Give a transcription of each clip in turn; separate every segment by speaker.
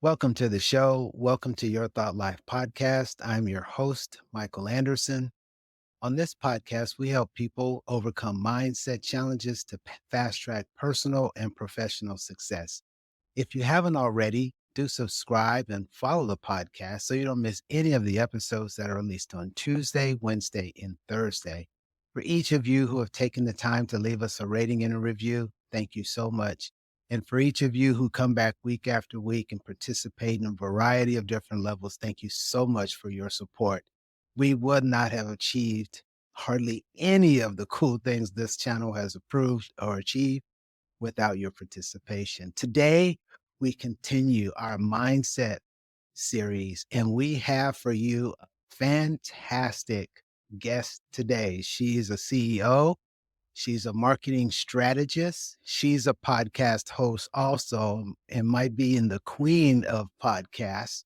Speaker 1: Welcome to the show. Welcome to Your Thought Life podcast. I'm your host, Michael Anderson. On this podcast, we help people overcome mindset challenges to fast track personal and professional success. If you haven't already, do subscribe and follow the podcast so you don't miss any of the episodes that are released on Tuesday, Wednesday, and Thursday. For each of you who have taken the time to leave us a rating and a review, thank you so much. And for each of you who come back week after week and participate in a variety of different levels, thank you so much for your support. We would not have achieved hardly any of the cool things this channel has approved or achieved without your participation. Today, we continue our mindset series, and we have for you a fantastic guest today. She is a CEO. She's a marketing strategist. She's a podcast host also, and might be in the queen of podcasts.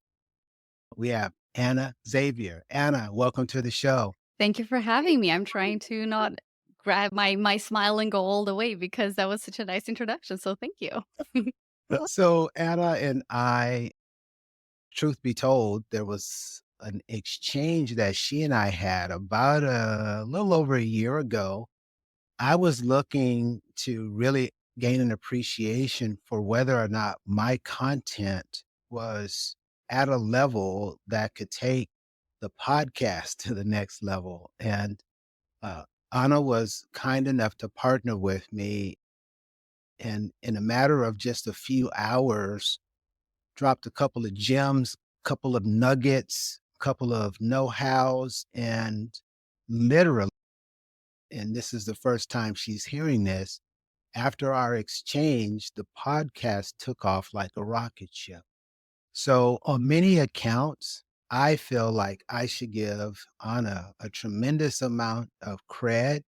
Speaker 1: We have Ana Xavier. Ana, welcome to the show.
Speaker 2: Thank you for having me. I'm trying to not grab my smile and go all the way because that was such a nice introduction. So thank you.
Speaker 1: So, Ana and I, truth be told, there was an exchange that she and I had about a little over a year ago. I was looking to really gain an appreciation for whether or not my content was at a level that could take the podcast to the next level. And uh, Anna was kind enough to partner with me, and in a matter of just a few hours, dropped a couple of gems, couple of nuggets, couple of know-hows, and literally, and this is the first time she's hearing this, after our exchange, the podcast took off like a rocket ship. So on many accounts, I feel like I should give Anna a tremendous amount of cred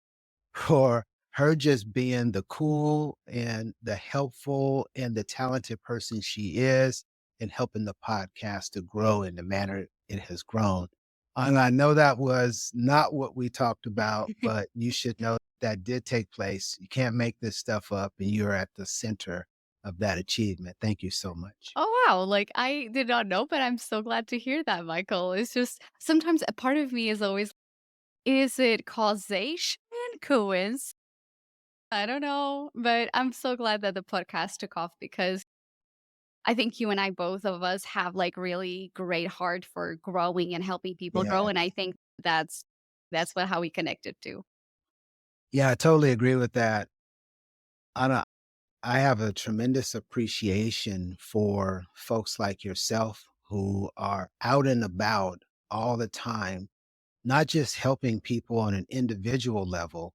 Speaker 1: for her just being the cool and the helpful and the talented person she is and helping the podcast to grow in the manner it has grown. And I know that was not what we talked about, but you should know that did take place. You can't make this stuff up, and you're at the center of that achievement. Thank you so much.
Speaker 2: Oh, wow. Like, I did not know, but I'm so glad to hear that, Michael. It's just sometimes a part of me is always, is it causation? Coincidence? I don't know. But I'm so glad that the podcast took off because I think you and I, both of us, have like really great heart for growing and helping people grow.
Speaker 1: Yeah.
Speaker 2: And I think that's what how we connected to.
Speaker 1: Yeah, I totally agree with that. Anna, I have a tremendous appreciation for folks like yourself who are out and about all the time, not just helping people on an individual level,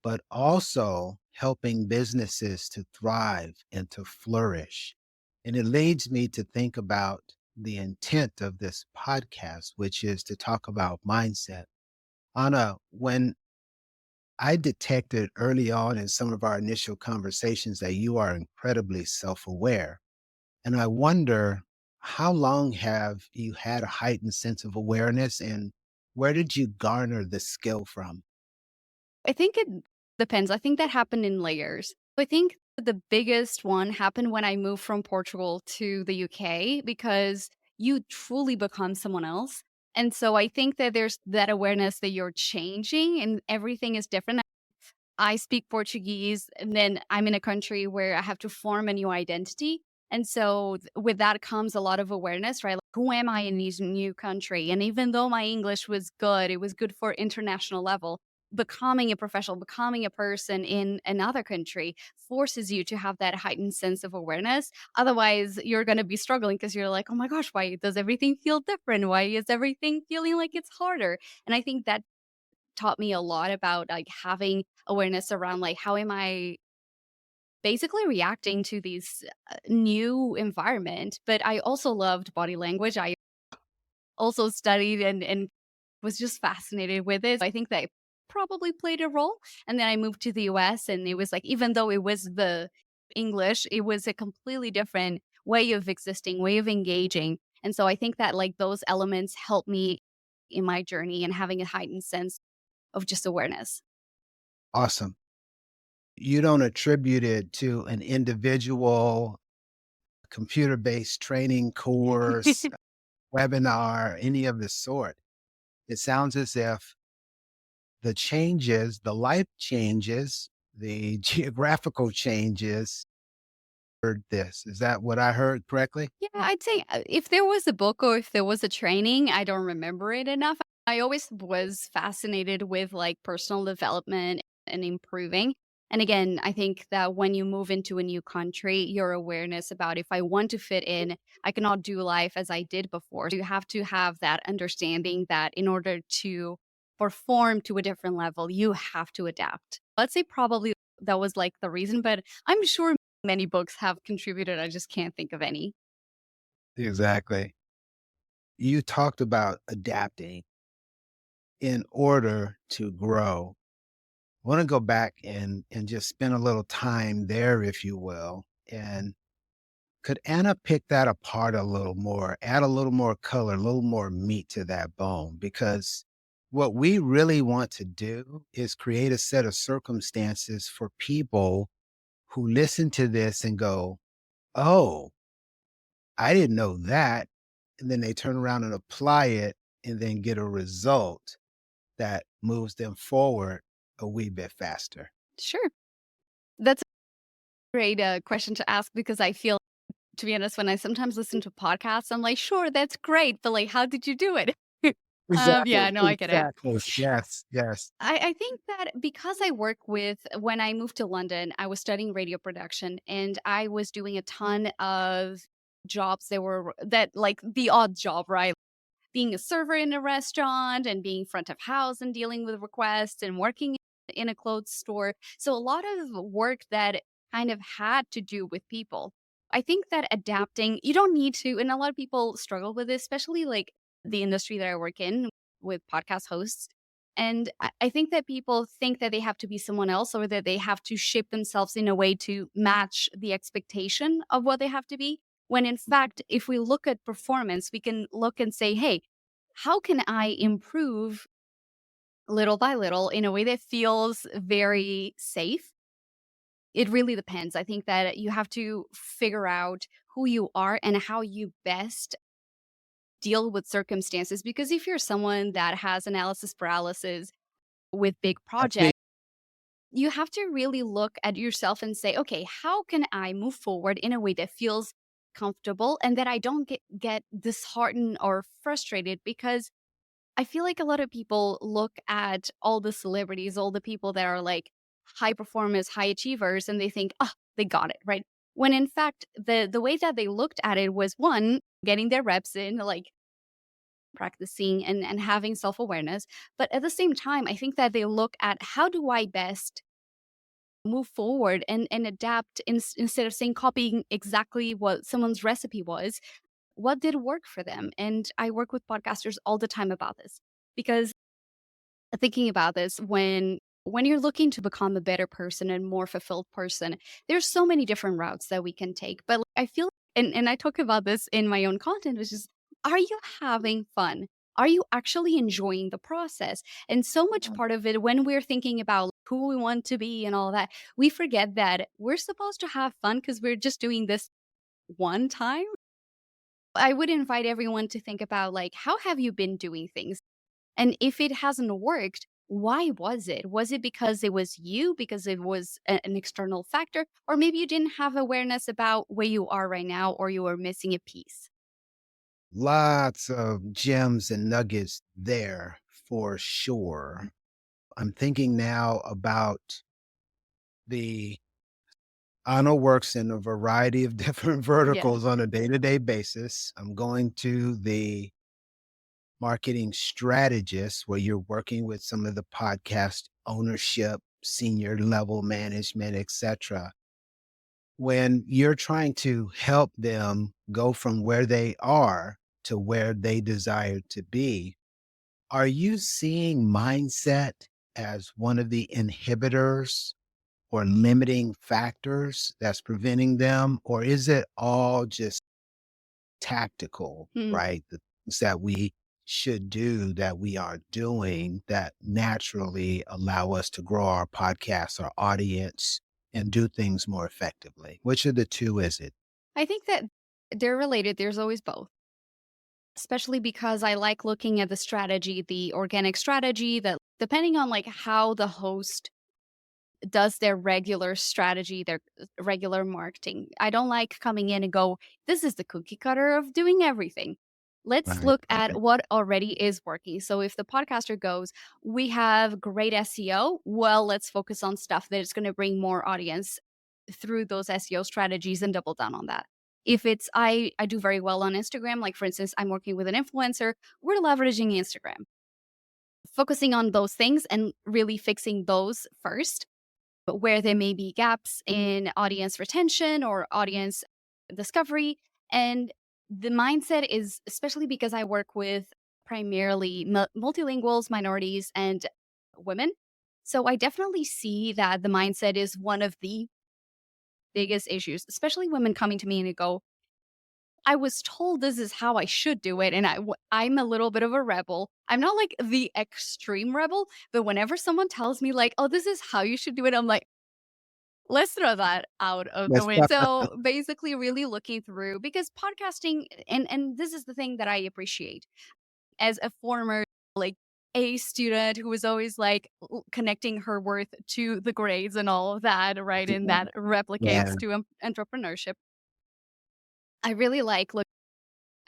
Speaker 1: but also helping businesses to thrive and to flourish. And it leads me to think about the intent of this podcast, which is to talk about mindset. Anna, when I detected early on in some of our initial conversations that you are incredibly self aware. And I wonder, how long have you had a heightened sense of awareness, and where did you garner this skill from?
Speaker 2: I think it depends. I think that happened in layers. I think the biggest one happened when I moved from Portugal to the UK because you truly become someone else. And so I think that there's that awareness that you're changing and everything is different. I speak Portuguese, and then I'm in a country where I have to form a new identity. And so with that comes a lot of awareness, right? Like, who am I in this new country? And even though my English was good, it was good for international level. Becoming a professional, becoming a person in another country forces you to have that heightened sense of awareness. Otherwise, you're going to be struggling because you're like, oh my gosh, why does everything feel different? Why is everything feeling like it's harder? And I think that taught me a lot about like having awareness around like how am I basically reacting to these new environment. But I also loved body language. I also studied and was just fascinated with it. I think that probably played a role. And then I moved to the US, and it was like even though it was the English, it was a completely different way of existing, way of engaging. And so I think that like those elements helped me in my journey and having a heightened sense of just awareness.
Speaker 1: Awesome. You don't attribute it to an individual computer-based training course, webinar, any of the sort. It sounds as if the changes, the life changes, the geographical changes heard this. Is that what I heard correctly?
Speaker 2: Yeah, I'd say, if there was a book or if there was a training, I don't remember it enough. I always was fascinated with, like, personal development and improving. And again, I think that when you move into a new country, your awareness about if I want to fit in, I cannot do life as I did before. So you have to have that understanding that in order to perform to a different level, you have to adapt. Let's say probably that was, like, the reason, but I'm sure many books have contributed, I just can't think of any.
Speaker 1: Exactly. You talked about adapting in order to grow. I want to go back and just spend a little time there, if you will. And could Anna pick that apart a little more, add a little more color, a little more meat to that bone? Because what we really want to do is create a set of circumstances for people who listen to this and go, "Oh, I didn't know that." And then they turn around and apply it and then get a result that moves them forward a wee bit faster.
Speaker 2: Sure. That's a great, question to ask because I feel, to be honest, when I sometimes listen to podcasts, I'm like, "Sure, that's great, but, like, how did you do it?"
Speaker 1: Exactly,
Speaker 2: Yeah, no, I get it.
Speaker 1: exactly. Yes, yes.
Speaker 2: I think that because I work with when I moved to London, I was studying radio production, and I was doing a ton of jobs that like, the odd job, right? Being a server in a restaurant and being front of house and dealing with requests and working in a clothes store. So a lot of work that kind of had to do with people. I think that adapting, you don't need to, and a lot of people struggle with this, especially like the industry that I work in with podcast hosts. And I think that people think that they have to be someone else or that they have to shape themselves in a way to match the expectation of what they have to be. When in fact, if we look at performance, we can look and say, hey, how can I improve little by little in a way that feels very safe? It really depends. I think that you have to figure out who you are and how you best deal with circumstances. Because if you're someone that has analysis paralysis with big
Speaker 1: That's big.
Speaker 2: projects, you have to really look at yourself and say, okay, how can I move forward in a way that feels comfortable and that I don't get disheartened or frustrated? Because I feel like a lot of people look at all the celebrities, all the people that are like high performers, high achievers, and they think, oh, they got it, right? When in fact, the way that they looked at it was one, getting their reps in, like practicing and having self-awareness. But at the same time, I think that they look at how do I best move forward and adapt instead of saying copying exactly what someone's recipe was, what did work for them? And I work with podcasters all the time about this because thinking about this when you're looking to become a better person and more fulfilled person, there's so many different routes that we can take. But like, I feel and I talk about this in my own content, which is, are you having fun? Are you actually enjoying the process? And so much part of it when we're thinking about who we want to be and all that, we forget that we're supposed to have fun because we're just doing this one time. I would invite everyone to think about like, how have you been doing things? And if it hasn't worked, why was it? Was it because it was you, because it was an external factor, or maybe you didn't have awareness about where you are right now, or you were missing a piece?
Speaker 1: Lots of gems and nuggets there for sure. I'm thinking now about the Anna works in a variety of different
Speaker 2: Yeah.
Speaker 1: verticals on a day-to-day basis. I'm going to the marketing strategist where you're working with some of the podcast ownership, senior level management, etc. When you're trying to help them go from where they are to where they desire to be, are you seeing mindset as one of the inhibitors or limiting factors that's preventing them? Or is it all just tactical,
Speaker 2: Hmm.
Speaker 1: right? The things that we should do that we are doing that naturally allow us to grow our podcast, our audience, and do things more effectively. Which of the two is it?
Speaker 2: I think that They're related. There's always both, especially because I like looking at the strategy, the organic strategy that depending on like how the host does their regular strategy, their regular marketing. I don't like coming in and go, this is the cookie cutter of doing everything. Let's
Speaker 1: Right,
Speaker 2: look at
Speaker 1: right.
Speaker 2: what already is working. So if the podcaster goes, we have great SEO, well, let's focus on stuff that is going to bring more audience through those SEO strategies and double down on that. If it's I do very well on Instagram, like for instance, I'm working with an influencer, we're leveraging Instagram, focusing on those things and really fixing those first, but where there may be gaps in audience retention or audience discovery. And the mindset is, especially because I work with primarily multilinguals, minorities, and women. So I definitely see that the mindset is one of the biggest issues, especially women coming to me and they go, I was told this is how I should do it. And I'm a little bit of a rebel. I'm not like the extreme rebel, but whenever someone tells me, like, oh, this is how you should do it, I'm like, let's throw that out of the
Speaker 1: That's
Speaker 2: window. Basically, really looking through because podcasting, and this is the thing that I appreciate as a former like A student who was always like connecting her worth to the grades and all of that, right? And that
Speaker 1: yeah,
Speaker 2: replicates to entrepreneurship. I really like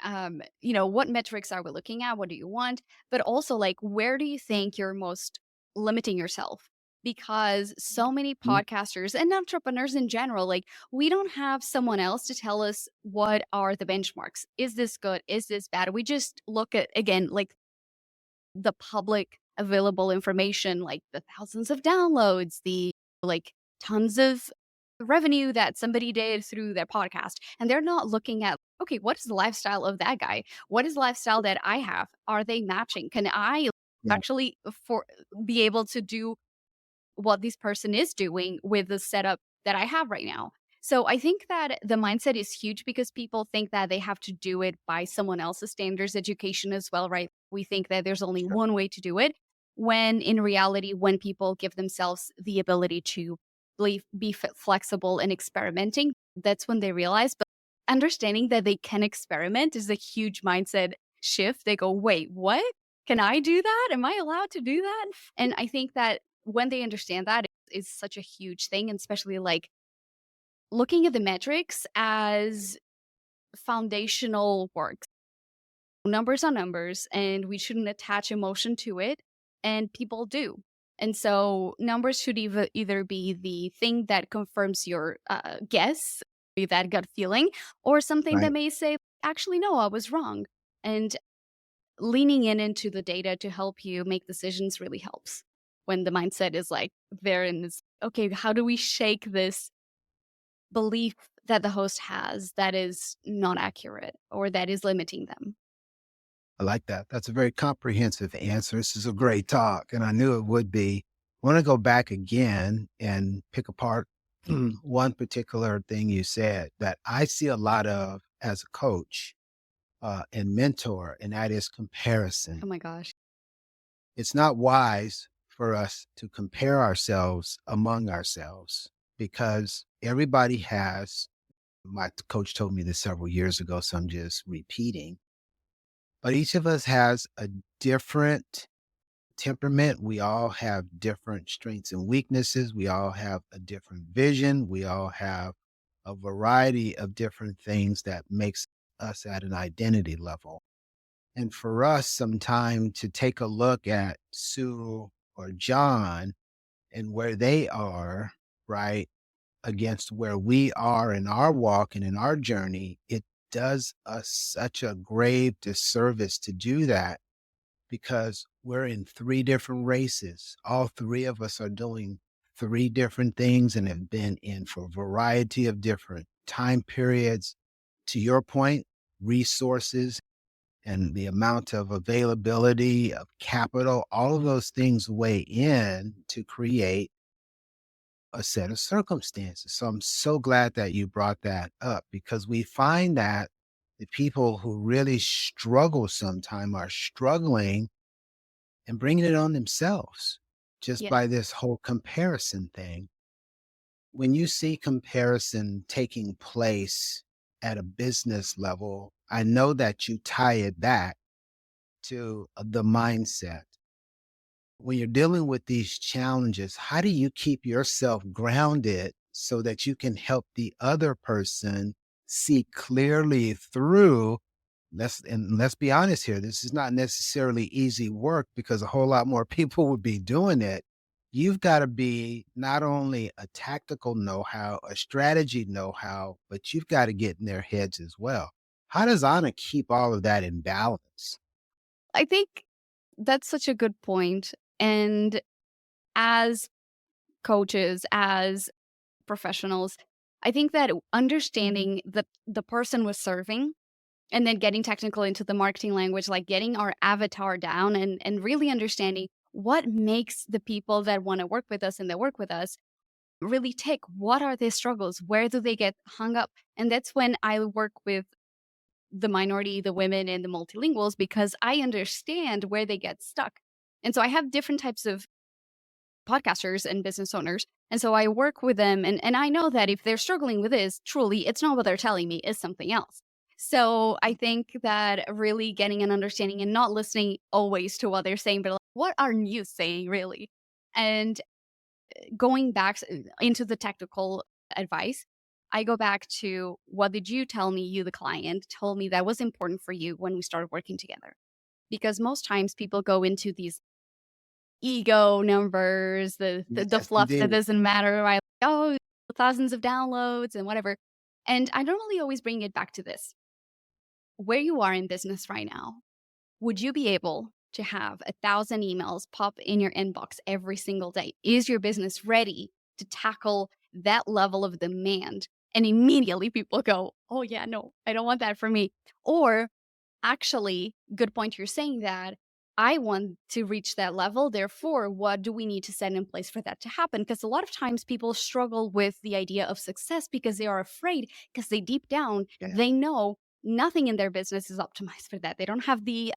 Speaker 2: what metrics are we looking at? What do you want? But also, like, where do you think you're most limiting yourself? Because so many
Speaker 1: mm,
Speaker 2: podcasters and entrepreneurs in general, like, we don't have someone else to tell us what are the benchmarks. Is this good? Is this bad? We just look at, again, like the public available information, like the thousands of downloads, the like tons of revenue that somebody did through their podcast. And they're not looking at, okay, what is the lifestyle of that guy? What is the lifestyle that I have? Are they matching? Can I
Speaker 1: yeah,
Speaker 2: actually for be able to do what this person is doing with the setup that I have right now. So I think that the mindset is huge because people think that they have to do it by someone else's standards, education as well, right? We think that there's only
Speaker 1: sure.
Speaker 2: one way to do it, when in reality, when people give themselves the ability to be flexible and experimenting, that's when they realize. But understanding that they can experiment is a huge mindset shift. They go, wait, what? Can I do that? Am I allowed to do that? And I think that when they understand that is such a huge thing, and especially like looking at the metrics as foundational work. Numbers are numbers, and we shouldn't attach emotion to it, and people do. And so numbers should either be the thing that confirms your guess, that gut feeling, or something that
Speaker 1: Right.
Speaker 2: may say, actually, no, I was wrong. And leaning into the data to help you make decisions really helps when the mindset is like there and is okay, how do we shake this belief that the host has that is not accurate or that is limiting them?
Speaker 1: I like that. That's a very comprehensive answer. This is a great talk, and I knew it would be. I want to go back again and pick apart one particular thing you said that I see a lot of as a coach and mentor, and that is comparison.
Speaker 2: Oh my gosh.
Speaker 1: It's not wise for us to compare ourselves among ourselves because everybody has, my coach told me this several years ago, so I'm just repeating, but each of us has a different temperament. We all have different strengths and weaknesses. We all have a different vision. We all have a variety of different things that makes us at an identity level. And for us, sometime to take a look at Sue or John and where they are, right, against where we are in our walk and in our journey, it does us such a grave disservice to do that because we're in three different races. All three of us are doing three different things and have been in for a variety of different time periods. To your point, resources and the amount of availability of capital, all of those things weigh in to create a set of circumstances. So I'm so glad that you brought that up because we find that the people who really struggle sometime are struggling and bringing it on themselves just
Speaker 2: Yes.
Speaker 1: by this whole comparison thing. When you see comparison taking place at a business level, I know that you tie it back to the mindset. When you're dealing with these challenges, how do you keep yourself grounded so that you can help the other person see clearly through? Let's be honest here. This is not necessarily easy work because a whole lot more people would be doing it. You've got to be not only a tactical know-how, a strategy know-how, but you've got to get in their heads as well. How does Anna keep all of that in balance?
Speaker 2: I think that's such a good point. And as coaches, as professionals, I think that understanding the person we're serving and then getting technical into the marketing language, like getting our avatar down and really understanding what makes the people that want to work with us and that work with us really tick. What are their struggles? Where do they get hung up? And that's when I work with the minority, the women, and the multilinguals because I understand where they get stuck. And so I have different types of podcasters and business owners. And so I work with them and I know that if they're struggling with this, truly, it's not what they're telling me, it's something else. So I think that really getting an understanding and not listening always to what they're saying, but like, what are you saying really? And going back into the technical advice, I go back to what did you tell me, you, the client, told me that was important for you when we started working together? Because most times people go into these ego numbers, the
Speaker 1: Yes,
Speaker 2: fluff that
Speaker 1: indeed.
Speaker 2: doesn't matter, right? Oh, thousands of downloads and whatever. And I normally always bring it back to this. Where you are in business right now, would you be able to have 1,000 emails pop in your inbox every single day? Is your business ready to tackle that level of demand? And immediately people go, oh, yeah, no, I don't want that for me. Or actually, good point you're saying that. I want to reach that level. Therefore, what do we need to set in place for that to happen? Because a lot of times people struggle with the idea of success because they are afraid, because they deep down,
Speaker 1: Yeah.
Speaker 2: they know nothing in their business is optimized for that. They don't have the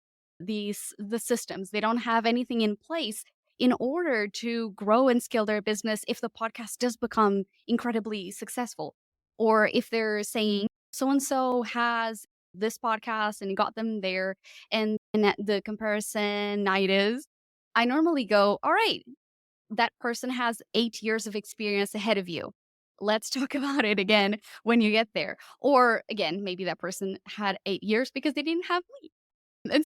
Speaker 2: systems. They don't have anything in place in order to grow and scale their business if the podcast does become incredibly successful. Or if they're saying so and so has this podcast and got them there and at the comparison night is, I normally go, all right, that person has 8 years of experience ahead of you. Let's talk about it again when you get there. Or again, maybe that person had 8 years because they didn't have me. And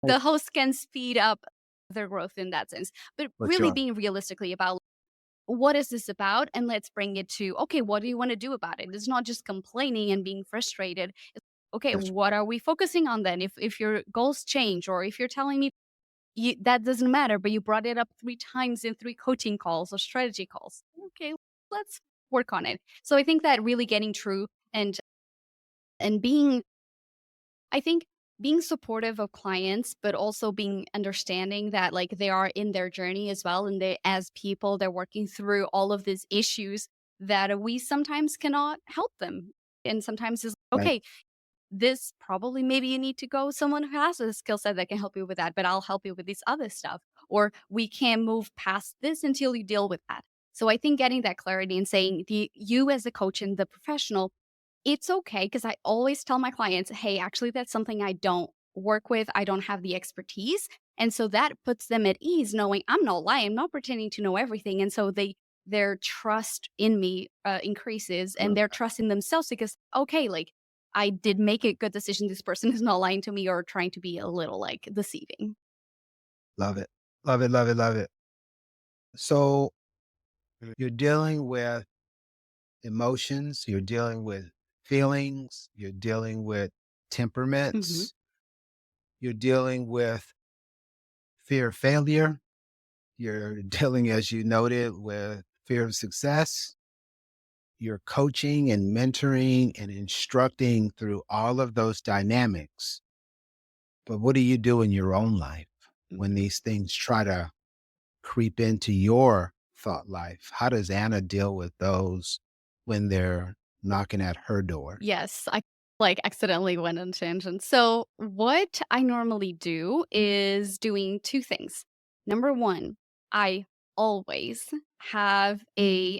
Speaker 1: Oh,
Speaker 2: the host can speed up their growth in that sense. But
Speaker 1: for
Speaker 2: really
Speaker 1: sure.
Speaker 2: being realistically about what is this about? And let's bring it to, okay, what do you want to do about it? It's not just complaining and being frustrated. It's, okay,
Speaker 1: That's
Speaker 2: what are we focusing on then? If your goals change, or if you're telling me that doesn't matter, but you brought it up 3 times in 3 coaching calls or strategy calls. Okay, let's work on it. So I think that really getting true and being, I think being supportive of clients, but also being understanding that like they are in their journey as well. And they, as people, they're working through all of these issues that we sometimes cannot help them. And sometimes it's
Speaker 1: right.
Speaker 2: okay, this probably maybe you need to go someone who has a skill set that can help you with that, but I'll help you with this other stuff. Or we can't move past this until you deal with that. So I think getting that clarity and saying the you as a coach and the professional, it's okay because I always tell my clients, hey, actually that's something I don't work with. I don't have the expertise. And so that puts them at ease knowing I'm not lying, I'm not pretending to know everything. And so their trust in me increases and their trust in themselves because okay, like I did make a good decision. This person is not lying to me or trying to be a little like deceiving.
Speaker 1: Love it. Love it, love it, love it. So you're dealing with emotions, you're dealing with feelings, you're dealing with
Speaker 2: Hmm.
Speaker 1: temperaments, you're dealing with fear of failure, you're dealing, as you noted, with fear of success. You're coaching and mentoring and instructing through all of those dynamics. But what do you do in your own life when
Speaker 2: Hmm.
Speaker 1: these things try to creep into your thought life? How does Anna deal with those when they're knocking at her door?
Speaker 2: Yes, I like accidentally went on tangent. So what I normally do is doing two things. Number one, I always have a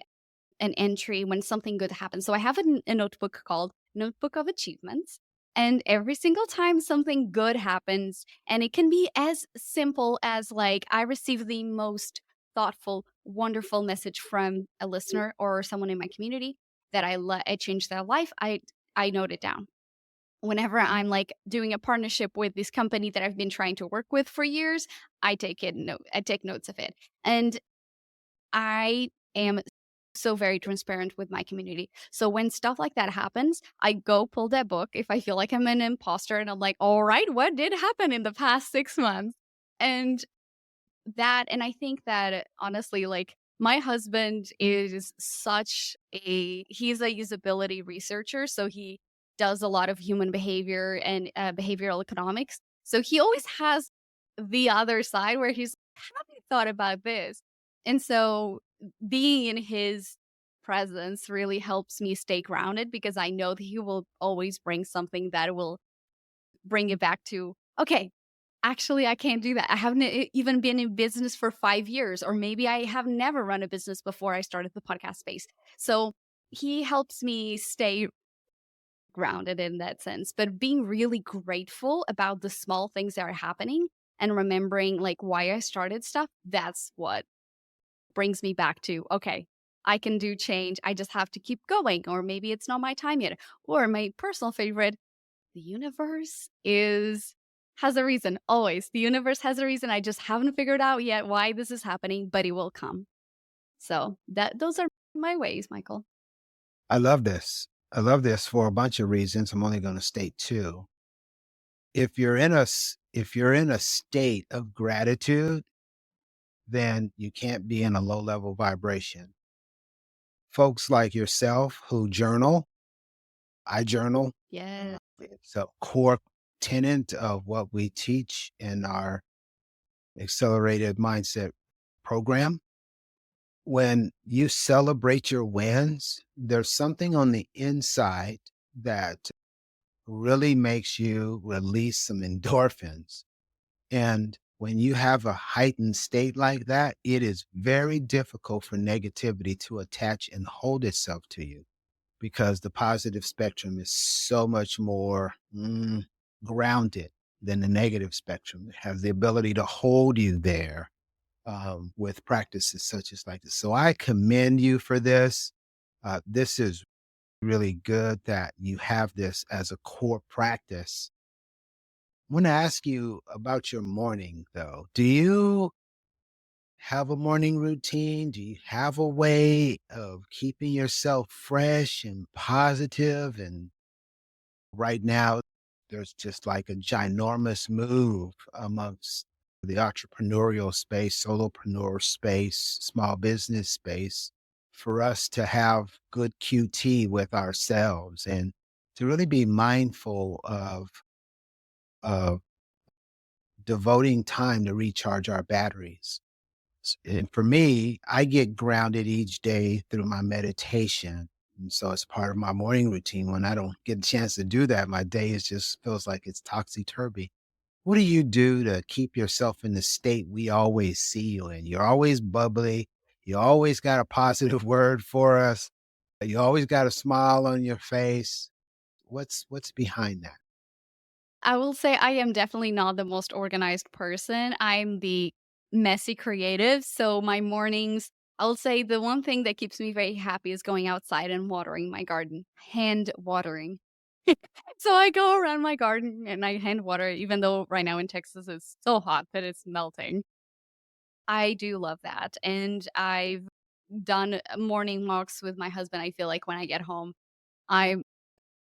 Speaker 2: an entry when something good happens. So I have a notebook called notebook of achievements. And every single time something good happens, and it can be as simple as like I received the most thoughtful, wonderful message from a listener or someone in my community that I changed their life. I note it down. Whenever I'm like doing a partnership with this company that I've been trying to work with for years, I take notes of it. And I am so very transparent with my community. So when stuff like that happens, I go pull that book if I feel like I'm an imposter and I'm like, all right, what did happen in the past 6 months? And and I think that honestly, like my husband is he's a usability researcher. So he does a lot of human behavior and behavioral economics. So he always has the other side where he's, have you thought about this? And so being in his presence really helps me stay grounded because I know that he will always bring something that will bring it back to, okay, actually, I can't do that. I haven't even been in business for 5 years, or maybe I have never run a business before I started the podcast space. So he helps me stay grounded in that sense, but being really grateful about the small things that are happening and remembering like why I started stuff, that's what brings me back to, okay, I can do change. I just have to keep going, or maybe it's not my time yet. Or my personal favorite, the universe is has a reason, always. The universe has a reason. I just haven't figured out yet why this is happening, but it will come. So those are my ways, Michael.
Speaker 1: I love this. I love this for a bunch of reasons. I'm only going to state two. If you're in a state of gratitude, then you can't be in a low level vibration. Folks like yourself who journal, I journal.
Speaker 2: Yeah.
Speaker 1: It's a core tenet of what we teach in our accelerated mindset program. When you celebrate your wins, there's something on the inside that really makes you release some endorphins. And when you have a heightened state like that, it is very difficult for negativity to attach and hold itself to you because the positive spectrum is so much more grounded than the negative spectrum. It has the ability to hold you there with practices such as like this. So I commend you for this. This is really good that you have this as a core practice. I want to ask you about your morning, though. Do you have a morning routine? Do you have a way of keeping yourself fresh and positive? And right now, there's just like a ginormous move amongst the entrepreneurial space, solopreneur space, small business space for us to have good QT with ourselves and to really be mindful of devoting time to recharge our batteries. And for me, I get grounded each day through my meditation. And so it's part of my morning routine. When I don't get a chance to do that, my day is just feels like it's topsy turvy. What do you do to keep yourself in the state we always see you in? You're always bubbly. You always got a positive word for us. You always got a smile on your face. What's behind that?
Speaker 2: I will say I am definitely not the most organized person. I'm the messy creative. So my mornings, I'll say the one thing that keeps me very happy is going outside and watering my garden, hand watering. So I go around my garden and I hand water, even though right now in Texas it's so hot that it's melting. I do love that. And I've done morning walks with my husband. I feel like when I get home, I'm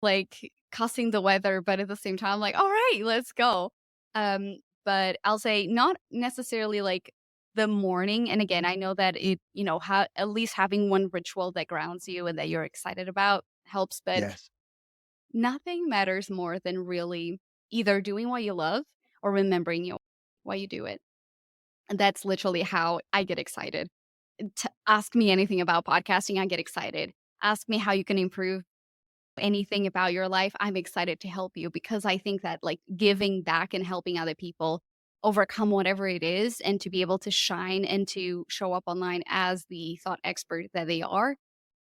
Speaker 2: like cussing the weather, but at the same time, I'm like, all right, let's go. But I'll say not necessarily like the morning. And again, I know that at least having one ritual that grounds you and that you're excited about helps, but
Speaker 1: Yes.
Speaker 2: nothing matters more than really either doing what you love or remembering why you do it. And that's literally how I get excited. Ask me anything about podcasting, I get excited. Ask me how you can improve anything about your life, I'm excited to help you because I think that like giving back and helping other people overcome whatever it is and to be able to shine and to show up online as the thought expert that they are,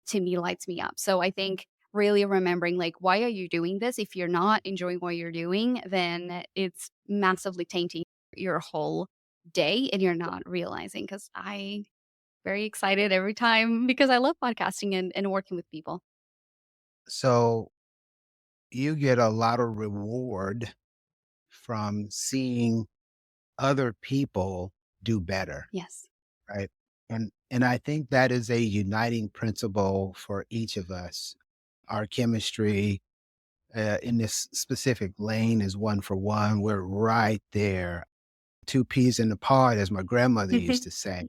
Speaker 2: to me lights me up. So I think really remembering, like, why are you doing this? If you're not enjoying what you're doing, then it's massively tainting your whole day and you're not realizing. Because I very excited every time because I love podcasting and working with people.
Speaker 1: So you get a lot of reward from seeing other people do better,
Speaker 2: Yes.
Speaker 1: right? And I think that is a uniting principle for each of us. Our chemistry in this specific lane is one for one. We're right there, two peas in the pod, as my grandmother used to say.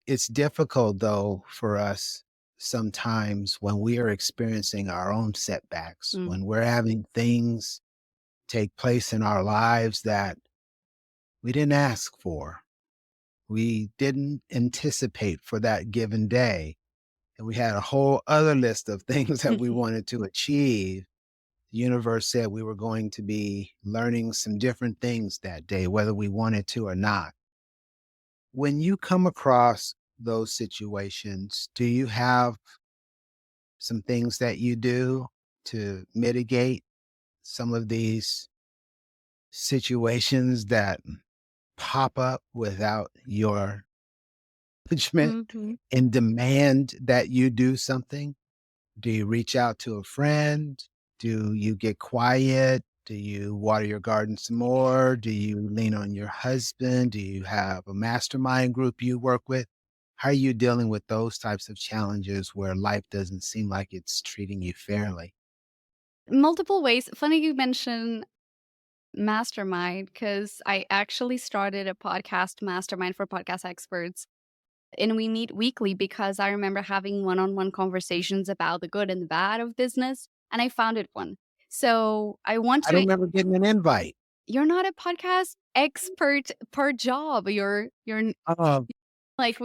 Speaker 1: It's difficult though for us sometimes when we are experiencing our own setbacks,
Speaker 2: Mm.
Speaker 1: when we're having things take place in our lives that we didn't ask for. We didn't anticipate for that given day. And we had a whole other list of things that we wanted to achieve. The universe said we were going to be learning some different things that day, whether we wanted to or not. When you come across those situations, do you have some things that you do to mitigate some of these situations that pop up without your judgment
Speaker 2: Mhm.
Speaker 1: and demand that you do something? Do you reach out to a friend? Do you get quiet? Do you water your garden some more? Do you lean on your husband? Do you have a mastermind group you work with? How are you dealing with those types of challenges where life doesn't seem like it's treating you fairly?
Speaker 2: Multiple ways. Funny you mention mastermind because I actually started a podcast mastermind for podcast experts. And we meet weekly because I remember having one on one conversations about the good and the bad of business. And I founded one. So I want
Speaker 1: I don't
Speaker 2: to,
Speaker 1: remember getting an invite.
Speaker 2: you're not a podcast expert per job.
Speaker 1: Oh,
Speaker 2: Like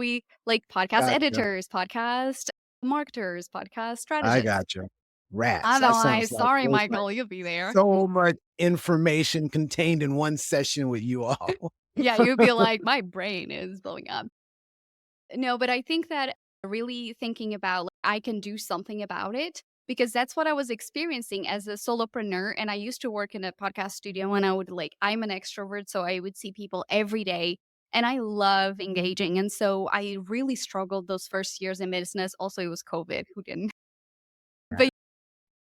Speaker 2: like podcast
Speaker 1: gotcha.
Speaker 2: editors, podcast marketers, podcast
Speaker 1: I
Speaker 2: strategists.
Speaker 1: gotcha. Rats. That sounds
Speaker 2: Otherwise,
Speaker 1: like
Speaker 2: sorry,
Speaker 1: there's like
Speaker 2: Michael, you'll be there.
Speaker 1: so much information contained in one session with you all.
Speaker 2: Yeah, you'd be like, my brain is blowing up. No, but I think that really thinking about, like, I can do something about it because that's what I was experiencing as a solopreneur. And I used to work in a podcast studio and I would like, I'm an extrovert. So I would see people every day and I love engaging. And so I really struggled those first years in business. Also, it was COVID. Who didn't? But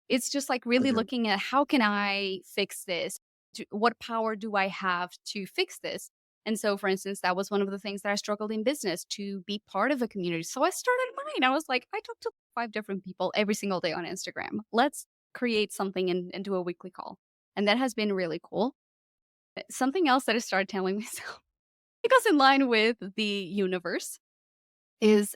Speaker 2: it's just like really looking at how can I fix this? What power do I have to fix this? And so, for instance, that was one of the things that I struggled in business to be part of a community. So I started mine. I was like, I talk to 5 different people every single day on Instagram. Let's create something and do a weekly call. And that has been really cool. Something else that I started telling myself, it goes in line with the universe, is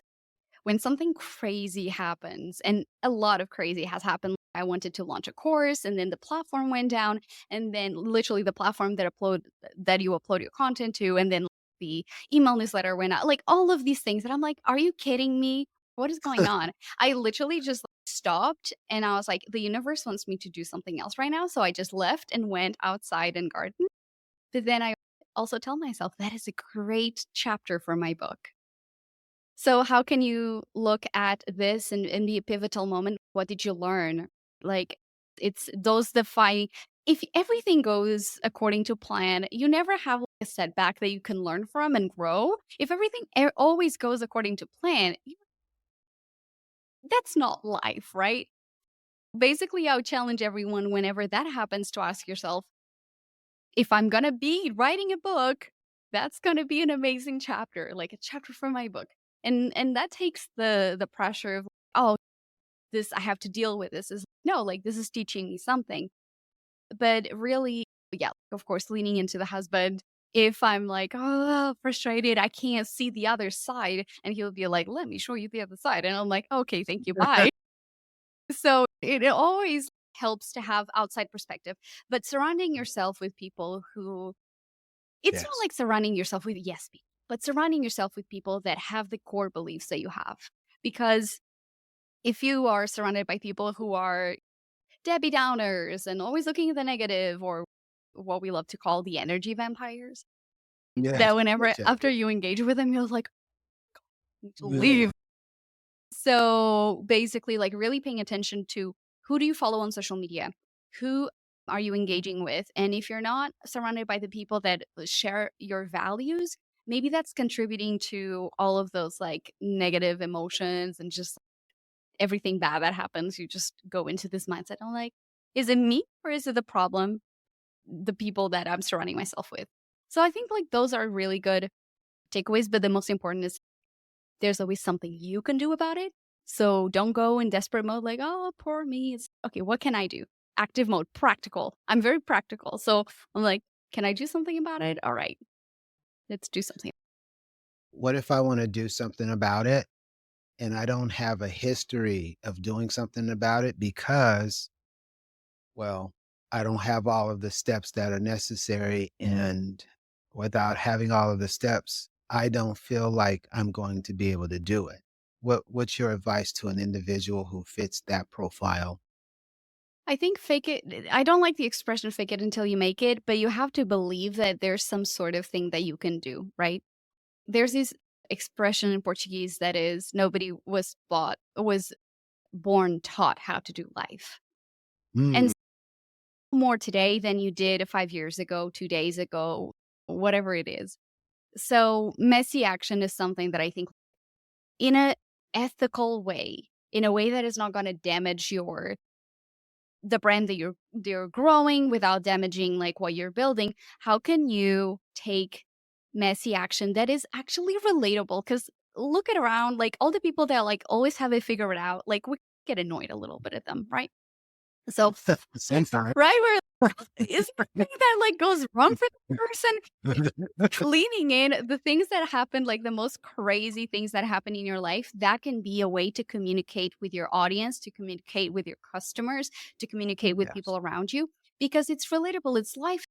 Speaker 2: when something crazy happens, and a lot of crazy has happened. I wanted to launch a course and then the platform went down and then literally the platform that you upload your content to and then the email newsletter went out. Like all of these things and I'm like, "Are you kidding me? What is going on?" I literally just stopped and I was like, "The universe wants me to do something else right now." So I just left and went outside and gardened. But then I also tell myself that is a great chapter for my book. So how can you look at this and be a pivotal moment? What did you learn? Like it's those define if everything goes according to plan, you never have like a setback that you can learn from and grow. If everything always goes according to plan, that's not life, right? Basically, I would challenge everyone whenever that happens to ask yourself, if I'm gonna be writing a book, that's gonna be an amazing chapter, like a chapter from my book. And that takes the pressure of, oh, this I have to deal with this is no, like this is teaching me something. But really, yeah, of course, leaning into the husband. If I'm like, oh, frustrated, I can't see the other side. And he'll be like, let me show you the other side. And I'm like, okay, thank you. Bye. So it always helps to have outside perspective, but surrounding yourself with people who it's not
Speaker 1: Yes.
Speaker 2: like surrounding yourself with yes people, but surrounding yourself with people that have the core beliefs that you have. Because if you are surrounded by people who are Debbie Downers and always looking at the negative, or what we love to call the energy vampires,
Speaker 1: Yes.
Speaker 2: that whenever
Speaker 1: Yes.
Speaker 2: after you engage with them, you're like, "I need to
Speaker 1: Yes.
Speaker 2: leave." So basically, like really paying attention to who do you follow on social media? Who are you engaging with? And if you're not surrounded by the people that share your values, maybe that's contributing to all of those like negative emotions and just everything bad that happens. You just go into this mindset. I'm like, is it me or is it the problem? The people that I'm surrounding myself with. So I think like those are really good takeaways. But the most important is there's always something you can do about it. So don't go in desperate mode like, oh, poor me. It's okay. What can I do? Active mode, practical. I'm very practical. So I'm like, can I do something about it? All right, let's do something.
Speaker 1: What if I wanna do something about it and I don't have a history of doing something about it because, well, I don't have all of the steps that are necessary, and without having all of the steps, I don't feel like I'm going to be able to do it. What's your advice to an individual who fits that profile?
Speaker 2: I think fake it. I don't like the expression fake it until you make it, but you have to believe that there's some sort of thing that you can do, right? There's this expression in Portuguese that is nobody was born taught how to do life. And
Speaker 1: Mm,
Speaker 2: more today than you did 5 years ago, 2 days ago, whatever it is. So, messy action is something that I think in a ethical way, in a way that is not gonna damage the brand that you're growing without damaging, like, what you're building, how can you take messy action that is actually relatable? Because look at around, like, all the people that, like, always have it figured out, like, we get annoyed a little bit at them, right? So
Speaker 1: Sometimes.
Speaker 2: right, where is there anything that, like, goes wrong for the person? Leaning in, the things that happen, like, the most crazy things that happen in your life, that can be a way to communicate with your audience, to communicate with your customers, to communicate with
Speaker 1: Yes.
Speaker 2: people around you, because it's relatable, it's life.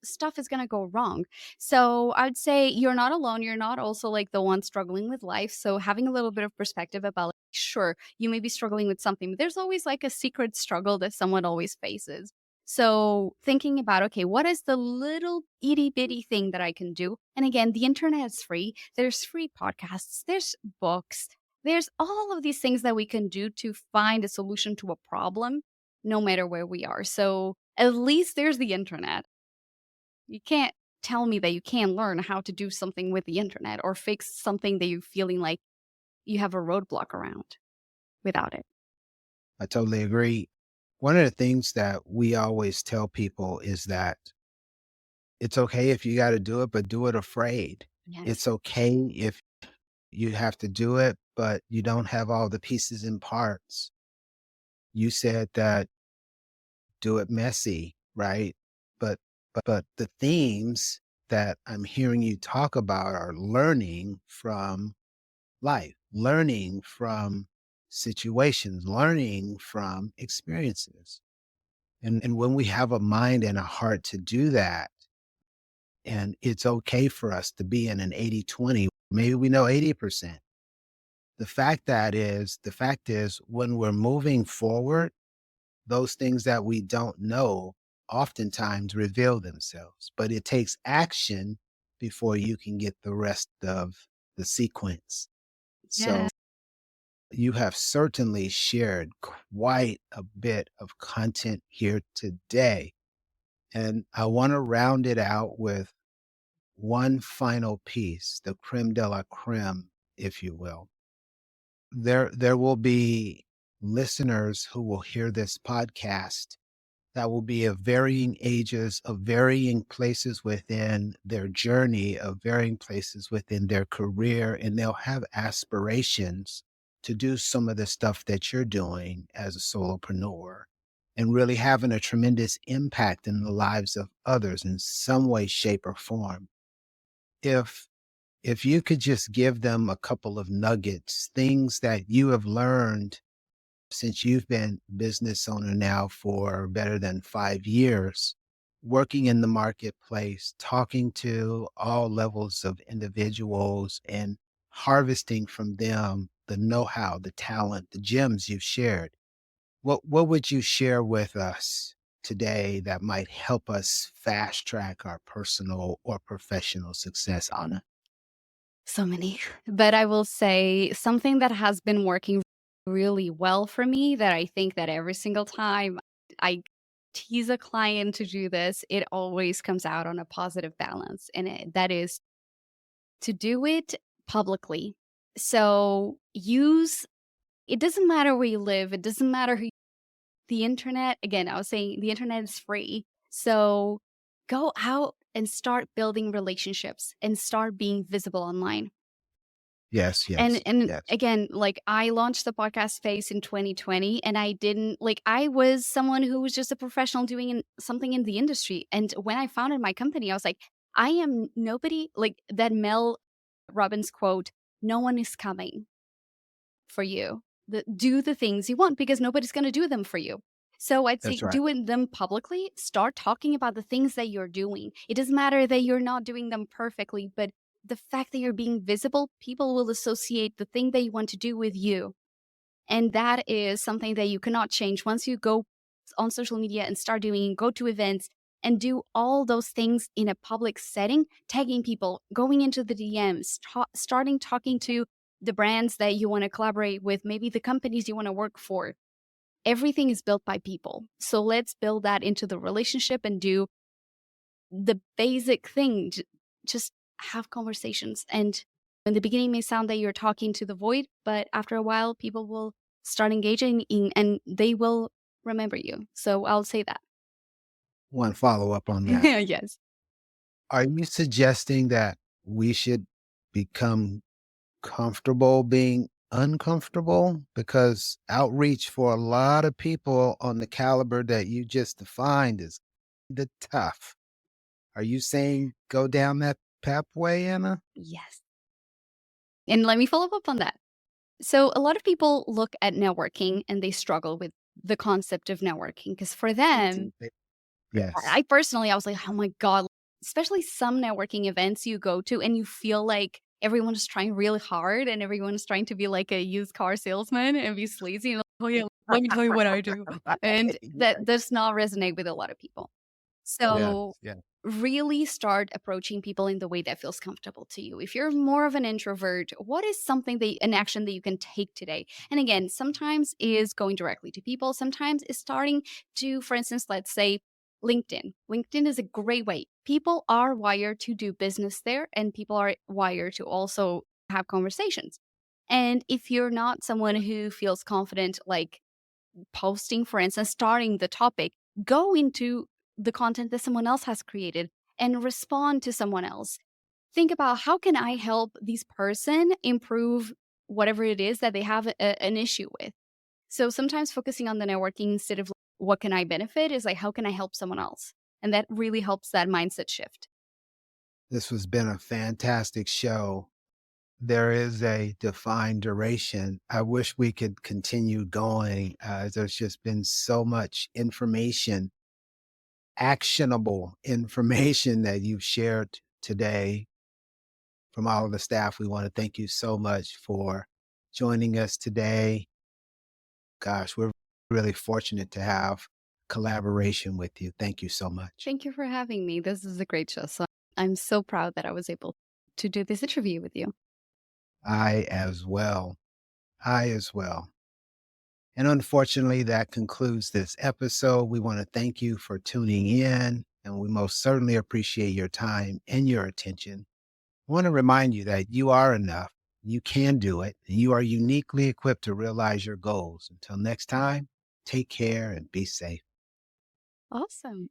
Speaker 2: Stuff is gonna go wrong. So, I'd say you're not alone, you're not also, like, the one struggling with life, so having a little bit of perspective about, like, sure, you may be struggling with something, but there's always, like, a secret struggle that someone always faces. So thinking about, okay, what is the little itty bitty thing that I can do? And again, the internet is free. There's free podcasts, there's books, there's all of these things that we can do to find a solution to a problem, no matter where we are. So at least there's the internet. You can't tell me that you can't learn how to do something with the internet or fix something that you're feeling like you have a roadblock around without it.
Speaker 1: I totally agree. One of the things that we always tell people is that it's okay if you gotta do it, but do it afraid.
Speaker 2: Yes.
Speaker 1: It's okay if you have to do it, but you don't have all the pieces and parts. You said that do it messy, right? But but the themes that I'm hearing you talk about are learning from life, learning from situations, learning from experiences. And when we have a mind and a heart to do that, and it's okay for us to be in an 80-20, maybe we know 80%. The fact is when we're moving forward, those things that we don't know oftentimes reveal themselves, but it takes action before you can get the rest of the sequence. So
Speaker 2: Yeah.
Speaker 1: you have certainly shared quite a bit of content here today. And I want to round it out with one final piece, the creme de la creme, if you will. There will be listeners who will hear this podcast that will be of varying ages, of varying places within their journey, of varying places within their career, and they'll have aspirations to do some of the stuff that you're doing as a solopreneur and really having a tremendous impact in the lives of others in some way, shape, or form. If if you could just give them a couple of nuggets, things that you have learned since you've been business owner now for better than 5 years, working in the marketplace, talking to all levels of individuals and harvesting from them the know-how, the talent, the gems you've shared. What would you share with us today that might help us fast track our personal or professional success, Anna?
Speaker 2: So many. But I will say something that has been working really well for me that I think that every single time I tease a client to do this, it always comes out on a positive balance. And that is to do it publicly. So use it doesn't matter where you live, it doesn't matter who the internet, again, I was saying the internet is free. So go out and start building relationships and start being visible online.
Speaker 1: Yes,
Speaker 2: And
Speaker 1: yes,
Speaker 2: and
Speaker 1: yes.
Speaker 2: again, like, I launched the podcast space in 2020, and I didn't like, I was someone who was just a professional doing something in the industry, and when I founded my company, I was like, "I am nobody," like, that Mel Robbins quote, "No one is coming for you. Do the things you want because nobody's gonna do them for you." So I'd say
Speaker 1: That's right.
Speaker 2: doing them publicly, start talking about the things that you're doing. It doesn't matter that you're not doing them perfectly, but the fact that you're being visible, people will associate the thing that you want to do with you. And that is something that you cannot change. Once you go on social media and start doing go to events and do all those things in a public setting, tagging people, going into the DMs, starting talking to the brands that you want to collaborate with, maybe the companies you want to work for. Everything is built by people. So let's build that into the relationship and do the basic thing. Just have conversations. And in the beginning, it may sound that you're talking to the void, but after a while, people will start engaging in, and they will remember you. So I'll say that.
Speaker 1: One follow-up on that.
Speaker 2: Yes.
Speaker 1: Are you suggesting that we should become comfortable being uncomfortable? Because outreach for a lot of people on the caliber that you just defined is the tough. Are you saying go down that pathway, Anna?
Speaker 2: Yes. And let me follow up on that. So a lot of people look at networking and they struggle with the concept of networking because for
Speaker 1: Me
Speaker 2: them,
Speaker 1: too. Yes.
Speaker 2: I personally, I was like, "Oh my god," especially some networking events you go to and you feel like everyone is trying really hard and everyone is trying to be like a used car salesman and be sleazy and like, "Oh yeah, let me tell you what I do."
Speaker 1: Right,
Speaker 2: And that
Speaker 1: right.
Speaker 2: does not resonate with a lot of people.
Speaker 1: Yes,
Speaker 2: So,
Speaker 1: yes.
Speaker 2: really start approaching people in the way that feels comfortable to you. If you're more of an introvert, what is something that an action that you can take today? And again, sometimes is going directly to people, sometimes is starting to, for instance, let's say LinkedIn. LinkedIn is a great way. People are wired to do business there, and people are wired to also have conversations. And if you're not someone who feels confident, like posting, for instance, starting the topic, go into the content that someone else has created and respond to someone else. Think about how can I help this person improve whatever it is that they have an issue with. So sometimes focusing on the networking instead of like, what can I benefit is like how can I help someone else? And that really helps that mindset shift.
Speaker 1: This has been a fantastic show. There is a defined duration. I wish we could continue going. There's just been so much information, actionable information that you've shared today from all of the staff. We want to thank you so much for joining us today. Gosh, we're really fortunate to have collaboration with you. Thank you so much.
Speaker 2: Thank you for having me. This is a great show. So I'm so proud that I was able to do this interview with you.
Speaker 1: I as well. I as well. And unfortunately, that concludes this episode. We want to thank you for tuning in, and we most certainly appreciate your time and your attention. I want to remind you that you are enough, you can do it, and you are uniquely equipped to realize your goals. Until next time, take care and be safe.
Speaker 2: Awesome.